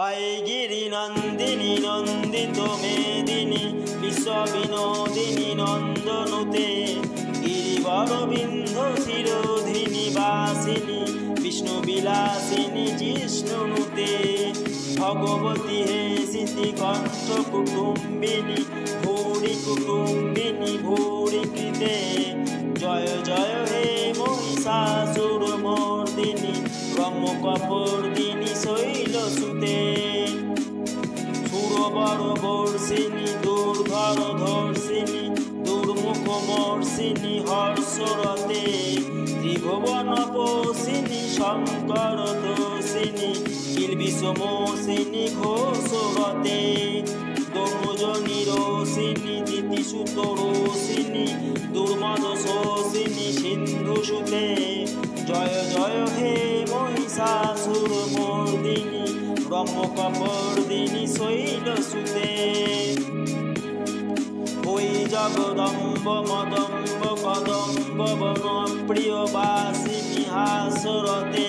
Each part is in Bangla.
হায়গিরি নন্দিনী নন্দিত মেদিনী বিশ্ববিনোদিনী নন্দনুতে গিরিবরবিন্দ শিরোধিনী বাসিনী বিষ্ণু বিলাসিনী জিষ্ণুনুতে ভগবতী হে সিদ্ধিকণ্ঠ কুটুম্বিনী ভূরি কুটুম্বিনী ভূরি কৃতে জয় জয় হে মহিষাসুর মর্দিনী ব্রহ্মকপর্দিনী শৈলসুতে সুরবর বর্ষিনী দুর্ধর ধর্ষিনী দুর্মুখ মর্ষিনী হর্ষরতে ত্রিভুবন পোষিনী শঙ্কর দোষিনী কিলবিষমোষিনী ঘোষরতে দনুজ নিরোষিনী দিতিসুত রোষিনী দুর্মদ শোষিনী সিন্ধুসুতে জয় জয় হে মহিষাসুর মর্দিনী ব্রহ্মকপর্দিনী শৈলসুতে ওই জগদম্ব মদম্ব কদম্ব বন প্রিয়বাসিনী হাসরতে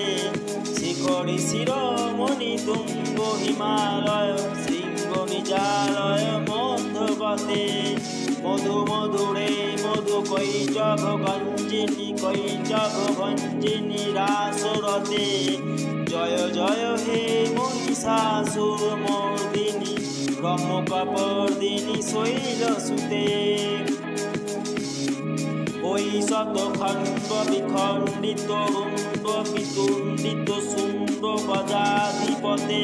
শিখরি শিরোমণি তুঙ্গ হিমালয় শৃঙ্গ নিজালয় মধ্যগতে মধু মধুরে মধু কৈচভ গঞ্জিনী কৈচভ ভঞ্জিনী রাসরতে জয় জয় হে মহিষাসুর মর্দিনী ব্রহ্মকপর্দিনী শৈলসুতে ওই শতখণ্ড বিখণ্ডিত রুণ্ড বিতুণ্ডিত শুণ্ড গজাধিপতে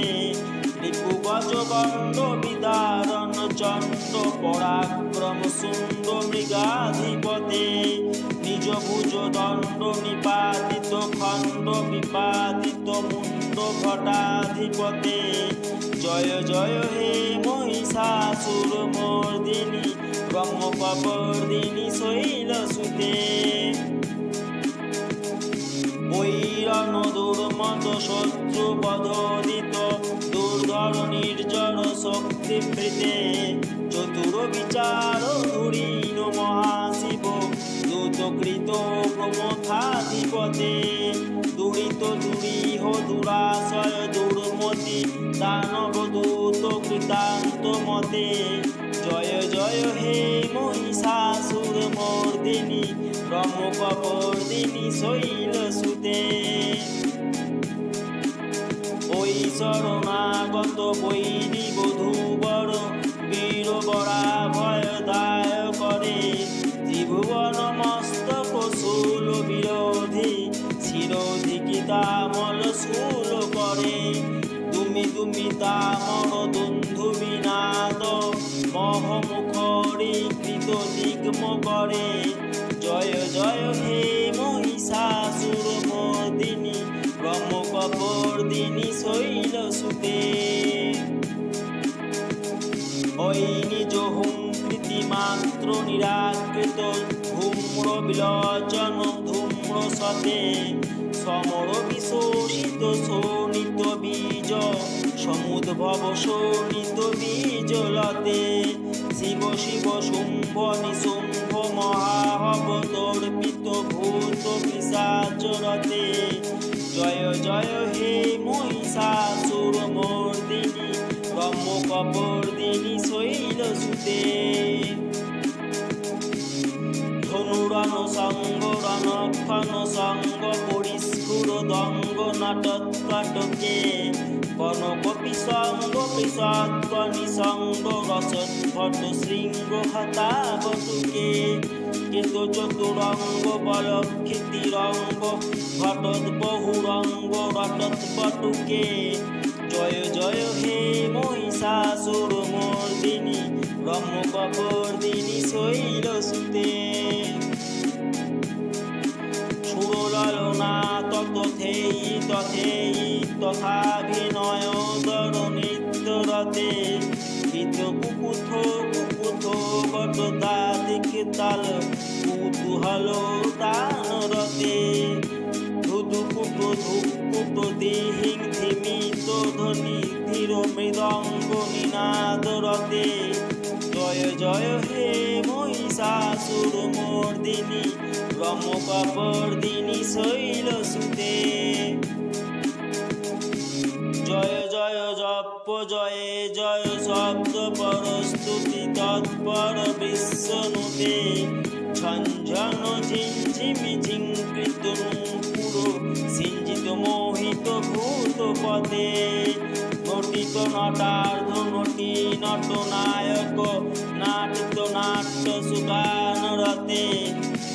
রিপু গজগণ্ড বিদারণ চণ্ড পরাক্রম শুণ্ড মৃগাধিপতে নিজ ভুজ দণ্ড নিপাতিত খণ্ড বিপাতিত মুণ্ড ঘটাধিপতে জয় জয় হে মহিষাসুর মর্দিনী ব্রহ্মকপর্দিনী শৈলসুতে ওই রণ দুর্মদ শত্রু বদোদিত দুর্ধর নির্জর শক্তিবৃতে চতুর বিচার ধুরীন মহাশিব দূতকৃত প্রমথাধিপতে দুরিত দুরিহ দুরাশয় দুর্মতি দানব দূত কৃতান্ত মতে জয় জয় হে মহিষাসুর মর্দিনী ব্রহ্মকপর্দিনী শৈলসুতে ওই শরণাগত বৈরী বধূবর বীরবরা ভয় দায় করে ত্রিভুবন মস্তক শূল বিরোধী শিরোধিকি তামল শূল করে দুমি দুমি তামর দুন্ধু বিনাদ মহমুখরি কৃত দিগ্ম করে জয় জয় হে মহিষাসুর মর্দিনী ব্রহ্মকপর্দিনী শৈলসুতে ওই নিজ হুঙ্কৃতি মাত্র নিরাকৃত ধূম্র বিলোচন ধূম্র সতে সমর বিশোষিত শোণিত বীজ সমুদ্ভব শোণিত বীজ লতে শিব শিব শুম্ভ নিশুম্ভ মহাহবতর্পিত ভূত পিশাচরতে জয় জয় হে মহিষাসুর মর্দিনী ব্রহ্মকপর্দিনী শৈলসুতে ধনুরণ সঙ্গ রণক্ষণ সঙ্গ পরিস্ফুর দঙ্গ নাটৎকাটকে কনক পিসঙ্গ পিসৎক নিসঙ্গ রসৎফট শৃঙ্গ হতাবতুকে কেত চতুরঙ্গ বলক্ষিতিরঙ্গ ঘটৎ বহুরঙ্গ রটৎপটুকে জয় জয় হে মহিষাসুর মর্দিনী ব্রহ্মকপর্দিনী শৈলসুতে সুরললনা ততথেই তথেই তথাভিনয় দর নৃত্যরতে গীত কুকুথ কুকুথ গটদাদিক তাল কুতূহল তানরতে ধুধুকুট ধুকুট দিহিং ধিমিত ধ্বনি ধীর মৃদঙ্গ নিনাদরতে জয় জয় হে মহিষাসুর মর্দিনী ব্রহ্মকপর্দিনী শৈলসুতে জয় জয় জপ অপজয়ে জয় শব্দ পরস্তুতি তৎপর বিশ্বনুতে ঝঞ্ঝন ঝিমঝিমি ঝিঙ্কৃত নূপুর সিঞ্জিত মোহিত ভূত পদে নটিত নটার্ধ নটি নটনায়ক নাটিত নাট্য সুগান রতে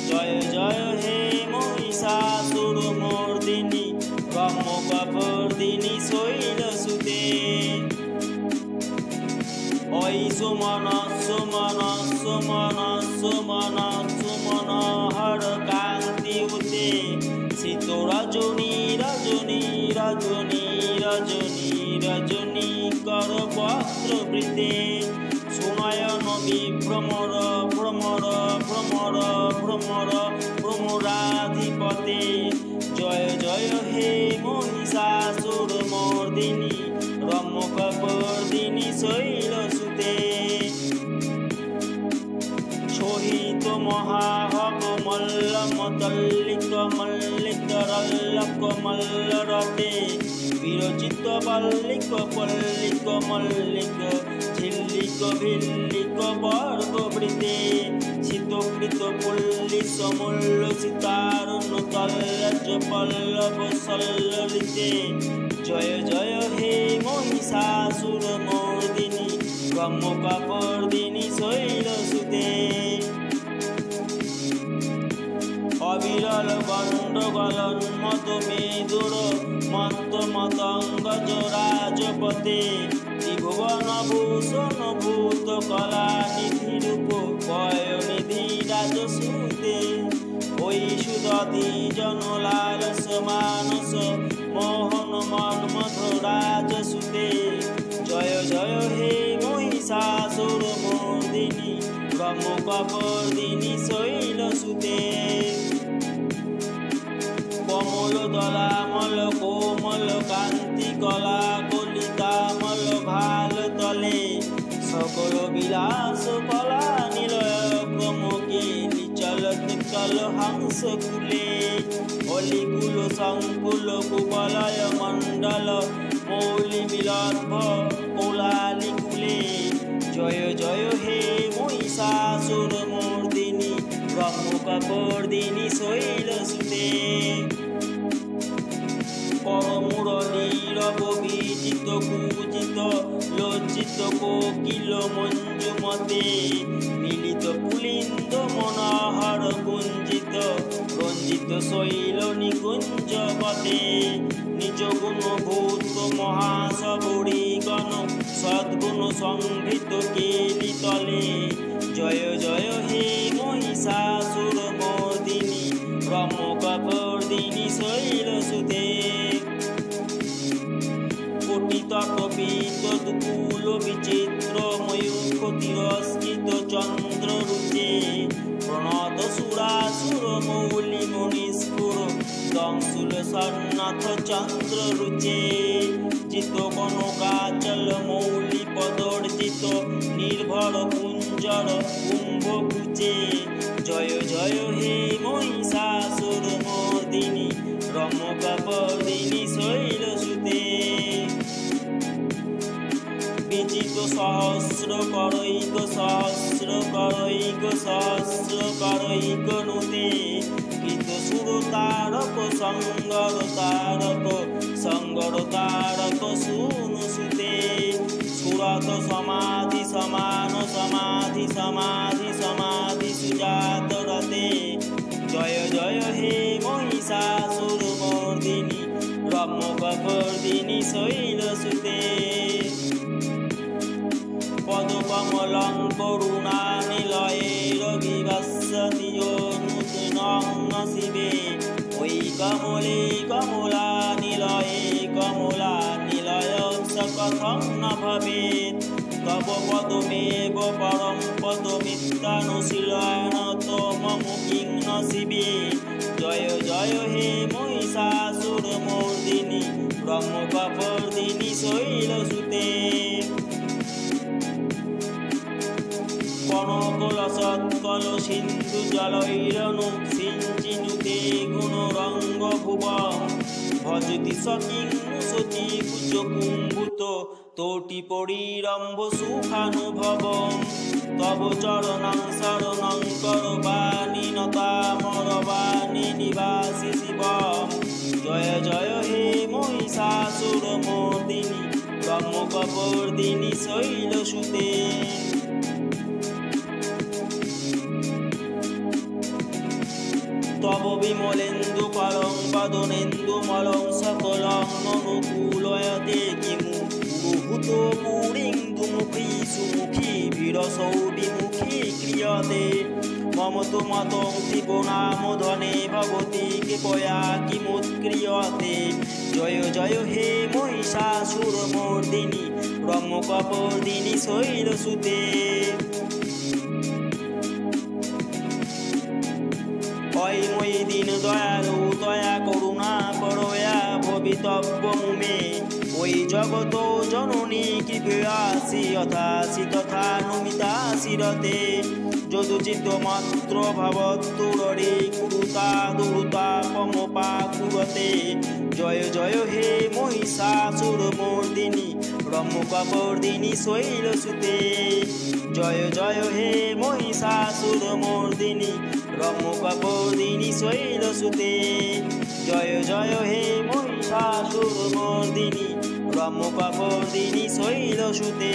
জয় জয় হে মহিষাসুর মর্দিনী ব্রহ্মকবর্দিনী শৈলসুতে ঐ সুমন সুমন সুমন সুমন সুমন হর কান্তি উতে শীত রজনী রজনী রজনী রজনী রজনী কর পত্র বৃতে সুনয়ন বিভ্রমর ভ্রমর ভ্রমর ভ্রমর ভ্রমরাধিপতে জয় জয় হে মহিষাসুর মর্দিনী ব্রহ্মকবর্দিনী শৈলসুতে শোহিত মহাহব মল্ল মতল্লিক মল্লিক রল্লক মল্ল রতে বিরচিত বল্লিক পল্লিক মল্লিক ঝিল্লিক ভিল্লিক বর্গবৃতে শীতকৃত পুল্লিশ মূল্য সীতারুণ তল্লজ পল্লব সল্ললিতে জয় জয় হে মহিষাসুর মর্দিনী ব্রহ্মকবর্দিনী শৈলসুতে অবিরল গণ্ডগলন্মত মেদুর মন্ত মতঙ্গজ রাজপতে ত্রিভুবন ভূষণ ভূত কলা নিধি রূপ পয়নিধি রাজসূতে ওই সুদতি জনলালস মানস মোহন মন্মথ রাজসূতে জয় জয় হে মহিষাসুর মর্দিনী ব্রহ্মকবর্দিনী শৈলসুতে কমল দলামল কোমল কান্তি কলা কলিতামল ভাল তলে সকল বিলাস কলা নিলয় ক্রমকে নিচলত কল হংস কুলে অলিকুল সংকুল কুবলয় মণ্ডল মৌলি বিলম্ভ কৌলালি কুলে জয় জয় হে মহিষাসুর মর্দিনী ব্রহ্মকবর্দিনী শৈলসুতে করমুরলীরব বিজিত কুজিত লজ্জিত কোকিল মঞ্জুমতে মিলিত পুলিন্দ মনোহর কুঞ্জিত রঞ্জিত শৈল নিকুঞ্জবতে নিজ গুণ ভূত মহাসবরী গণ সদ্গুণ সংভৃত কেলি তলে জয় জয় হে মহিষাসুর মর্দিনী ব্রহ্মকবর্দিনী শৈলসুতে কোটি তটপীত দুকুল বিচিত্র ময়ূখ তিরস্কৃত চন্দ্র রুচে প্রণত সুরাসুর মৌলি মণিস্ফুর দংশুল সন্নাথ চন্দ্র রুচে জিত কনকাচল মৌলি পদর্জিত নির্ভর কুঞ্জর কুম্ভ কুচে জয় জয় হে মহিষাসুর মর্দিনী ব্রহ্মকবর্দিনী শৈলসুতে বিজিত সহস্র করৈক সহস্র করৈক সহস্র করৈক নুতে কৃত সুর তারক সঙ্গর তারক সঙ্গর তারক সুনুসুতে সুরত সমাধি সমান সমাধি সমাধি সমাধি সুজাত রতে জয় জয় হে মহিষাসুর মর্দিনী ব্রহ্মকবর্দিনী শৈলসুতে পদকমলং করুণা নিলয়ের বিভাসতি নূতনং শিবে ওই কমলে কমলা নিলয়ে কমলা নিলয় সকথং ন ভবেৎ তব পদমেব পরম পদমিত্যানুশীলন তমম কিং ন শিবে জয় জয় হে মহিষাসুর মর্দিনী ব্রহ্মকবর্দিনী শৈলসুতে কনকল সৎকল সিন্ধু জলৈরনু সিঞ্চিনুতে গুণরঙ্গ ভুব ভজতি সকিং সরস্বতী কুজকুম্ভূত তোটি পরিরম্ভ সুখানুভবম তব চরণং শরণং করবাণী নতামরবাণী নিবাসী শিবম জয় জয় হে মহিষাসুর মর্দিনী ব্রহ্মকপর্দিনী শৈলসুতে তব বিমলেন্দু করং বদনেন্দু মলং সকলং ননুকূলয়তে কিমু পুরুহুত পুরিন্দু মুখী সুমুখী বিরসৌ বিমুখী ক্রিয়তে মম তু মতং ত্রিপুণাম ধনে ভবতি কৃপয়া কিমুৎক্রিয়তে জয় জয় হে মহিষাসুর মর্দিনী ব্রহ্মকপর্দিনী শৈলসুতে অয়ময়ী দীন দয়ালু দয়া করুণা করয়া ভবিতব্য মুমে ওই জগত জননী কৃপয়াসি যথাসি তথা নমিতাসি রতে যদুচিত মাত্র ভবত্তুররে কুরুতা দুরুতা পমপা কুরতে জয় জয় হে মহিষাসুর মর্দিনী ব্রহ্মকপর্দিনী শৈলসুতে জয় জয় হে মহিষাসুর মর্দিনী ব্রহ্মকপর্দিনী শৈলসুতে জয় জয় হে মহিষাসুর মর্দিনী ব্রহ্মকপর্দিনী শৈলসুতে।